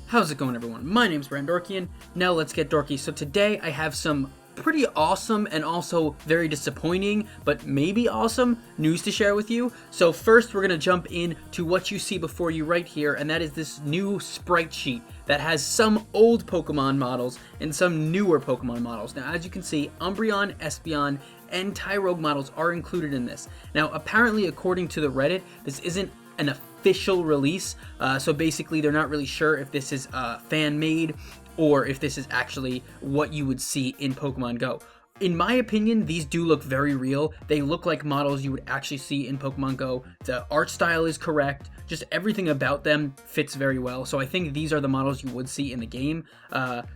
How's it going, everyone? My name's Brand Dorkian. Now let's get dorky. So today I have some pretty awesome and also very disappointing, but maybe awesome news to share with you. So first we're gonna jump in to what you see before you right here, and that is this new sprite sheet that has some old Pokemon models and some newer Pokemon models. Now as you can see, Umbreon, Espeon, and Tyrogue models are included in this. Now apparently, according to the Reddit, this isn't an official release, so basically they're not really sure if this is fan-made or if this is actually what you would see in Pokemon Go. In my opinion, these do look very real. They look like models you would actually see in Pokemon Go. The art style is correct. Just everything about them fits very well. So I think these are the models you would see in the game.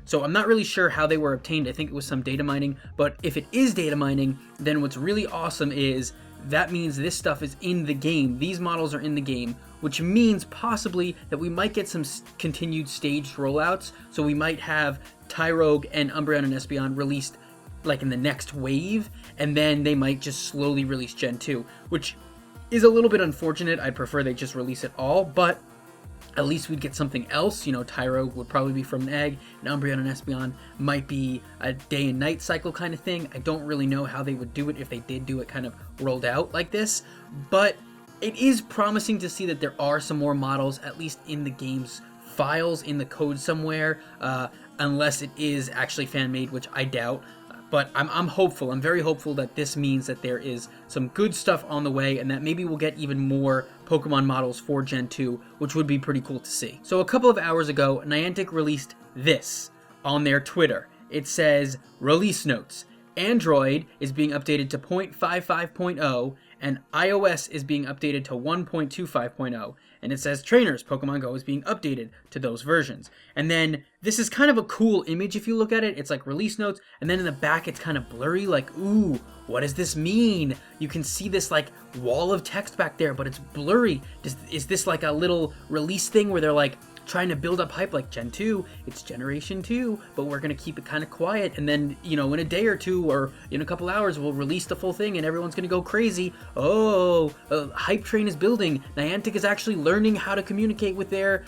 So I'm not really sure how they were obtained. I think it was some data mining. But if it is data mining, then what's really awesome is that means this stuff is in the game. These models are in the game, which means possibly that we might get some continued staged rollouts. So we might have Tyrogue and Umbreon and Espeon released like in the next wave, and then they might just slowly release Gen 2, which is a little bit unfortunate. I'd prefer they just release it all, but at least we'd get something else. You know, Tyrogue would probably be from an egg, and Umbreon and Espeon might be a day and night cycle kind of thing. I don't really know how they would do it if they did do it kind of rolled out like this, but it is promising to see that there are some more models, at least in the game's files, in the code somewhere, unless it is actually fan-made, which I doubt. But I'm hopeful. I'm very hopeful that this means that there is some good stuff on the way and that maybe we'll get even more Pokemon models for Gen 2, which would be pretty cool to see. So a couple of hours ago, Niantic released this on their Twitter. It says, release notes. Android is being updated to 0.55.0 and iOS is being updated to 1.25.0. And it says trainers, Pokemon Go is being updated to those versions. And then this is kind of a cool image if you look at it. It's like release notes, and then in the back it's kind of blurry, like, ooh, what does this mean? You can see this like wall of text back there, but it's blurry. Is this like a little release thing where they're like trying to build up hype, like Gen 2, it's Generation 2, but we're going to keep it kind of quiet, and then, you know, in a day or two or in a couple hours, we'll release the full thing and everyone's going to go crazy. Oh, hype train is building. Niantic is actually learning how to communicate with their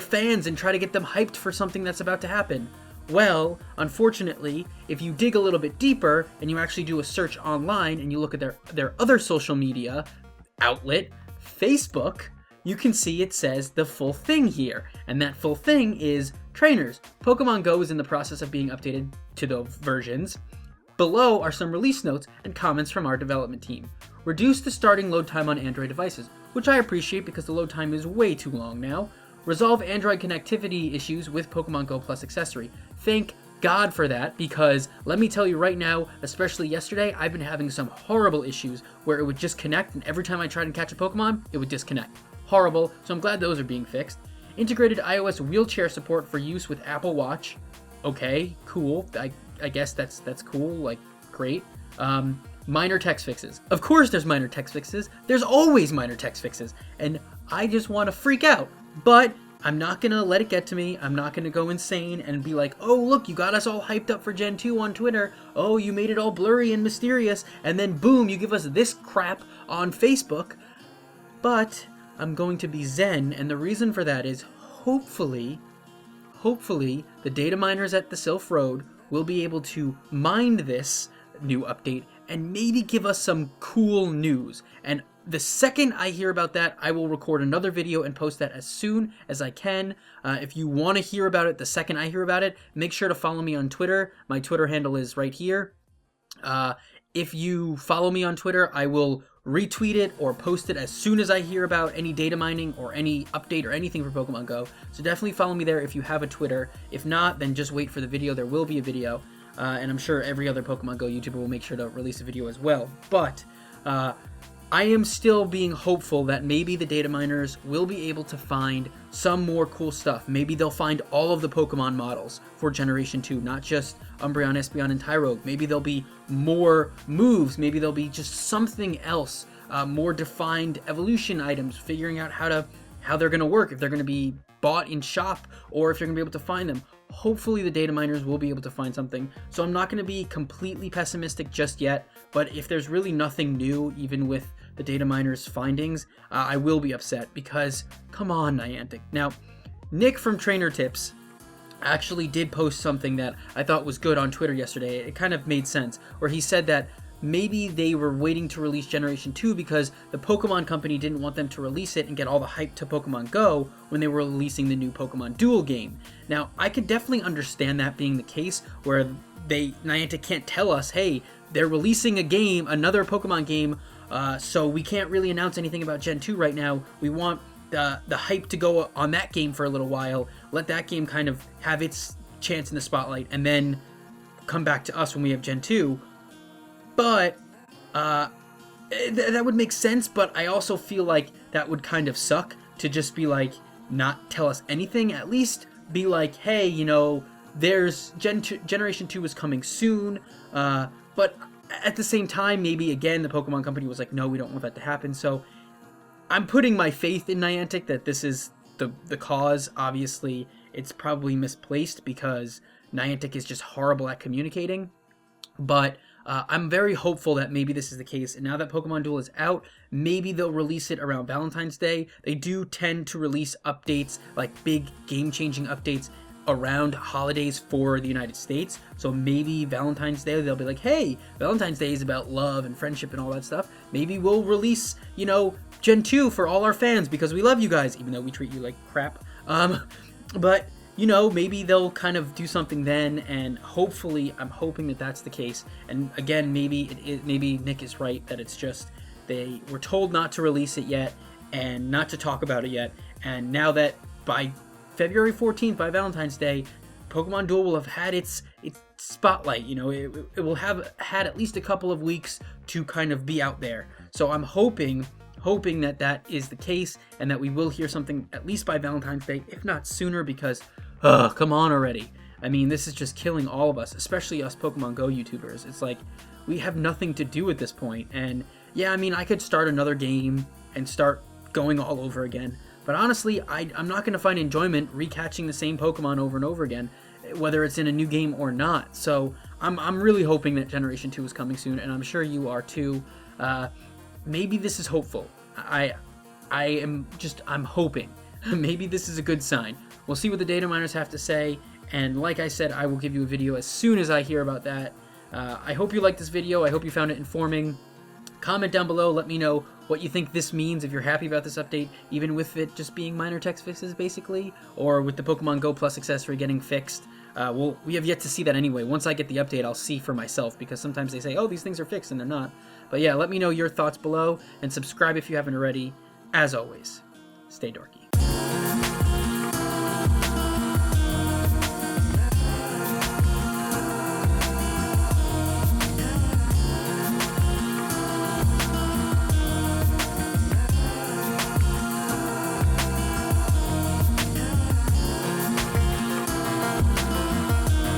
fans and try to get them hyped for something that's about to happen. Well, unfortunately, if you dig a little bit deeper and you actually do a search online and you look at their other social media outlet, Facebook, you can see it says the full thing here, and that full thing is trainers. Pokemon Go is in the process of being updated to those versions. Below are some release notes and comments from our development team. Reduce the starting load time on Android devices, which I appreciate because the load time is way too long now. Resolve Android connectivity issues with Pokemon Go Plus accessory. Thank God for that, because let me tell you right now, especially yesterday, I've been having some horrible issues where it would just connect, and every time I tried to catch a Pokemon, it would disconnect. Horrible, so I'm glad those are being fixed. Integrated iOS wheelchair support for use with Apple Watch. Okay, cool. I guess that's cool, like, great. Minor text fixes. Of course there's minor text fixes. There's always minor text fixes. And I just want to freak out. But I'm not going to let it get to me. I'm not going to go insane and be like, oh, look, you got us all hyped up for Gen 2 on Twitter. Oh, you made it all blurry and mysterious. And then, boom, you give us this crap on Facebook. But I'm going to be zen, and the reason for that is hopefully, the data miners at the Sylph Road will be able to mine this new update and maybe give us some cool news. And the second I hear about that, I will record another video and post that as soon as I can. If you want to hear about it the second I hear about it, make sure to follow me on Twitter. My Twitter handle is right here. If you follow me on Twitter, I will retweet it or post it as soon as I hear about any data mining or any update or anything for Pokemon Go. So definitely follow me there if you have a Twitter. If not, then just wait for the video. There will be a video. And I'm sure every other Pokemon Go YouTuber will make sure to release a video as well. But I am still being hopeful that maybe the data miners will be able to find some more cool stuff. Maybe they'll find all of the Pokemon models for Generation 2, not just Umbreon, Espeon, and Tyrogue. Maybe there'll be more moves. Maybe there'll be just something else, more defined evolution items, figuring out how they're going to work, if they're going to be bought in shop, or if you're going to be able to find them. Hopefully the data miners will be able to find something. So I'm not going to be completely pessimistic just yet, but if there's really nothing new, even with the data miners' findings, I will be upset because, come on, Niantic. Now, Nick from Trainer Tips actually did post something that I thought was good on Twitter yesterday. It kind of made sense, where he said that maybe they were waiting to release Generation 2 because the Pokemon Company didn't want them to release it and get all the hype to Pokemon Go when they were releasing the new Pokemon Duel game. Now, I could definitely understand that being the case, where Niantic can't tell us, hey, they're releasing a game, another Pokemon game, so we can't really announce anything about Gen 2 right now. We want the hype to go on that game for a little while, let that game kind of have its chance in the spotlight, and then come back to us when we have Gen 2. But that would make sense, but I also feel like that would kind of suck to just be like, not tell us anything. At least be like, hey, you know, there's Generation 2 is coming soon, but at the same time, maybe again the Pokemon Company was like, no, we don't want that to happen. So I'm putting my faith in Niantic that this is the cause. Obviously, it's probably misplaced because Niantic is just horrible at communicating, but I'm very hopeful that maybe this is the case. And now that Pokemon Duel is out, maybe they'll release it around Valentine's Day. They do tend to release updates, like big game-changing updates, around holidays for the United States. So maybe Valentine's Day, they'll be like, hey, Valentine's Day is about love and friendship and all that stuff. Maybe we'll release, you know, Gen 2 for all our fans because we love you guys, even though we treat you like crap. But you know, maybe they'll kind of do something then, and hopefully, I'm hoping that that's the case. And again, maybe Nick is right that it's just they were told not to release it yet and not to talk about it yet. And now that by February 14th, by Valentine's Day, Pokemon Duel will have had its spotlight. You know, it will have had at least a couple of weeks to kind of be out there. So I'm hoping that that is the case and that we will hear something at least by Valentine's Day, if not sooner, because come on already. I mean, this is just killing all of us, especially us Pokemon Go YouTubers. It's like we have nothing to do at this point. And yeah, I mean, I could start another game and start going all over again. But honestly, I'm not going to find enjoyment recatching the same Pokemon over and over again, whether it's in a new game or not. So I'm really hoping that Generation 2 is coming soon, and I'm sure you are too. Maybe this is hopeful. I'm hoping. Maybe this is a good sign. We'll see what the data miners have to say, and like I said, I will give you a video as soon as I hear about that. I hope you liked this video. I hope you found it informing. Comment down below, let me know what you think this means, if you're happy about this update, even with it just being minor text fixes, basically, or with the Pokemon Go Plus accessory getting fixed. Well, we have yet to see that anyway. Once I get the update, I'll see for myself, because sometimes they say, oh, these things are fixed, and they're not. But yeah, let me know your thoughts below, and subscribe if you haven't already. As always, stay dorky.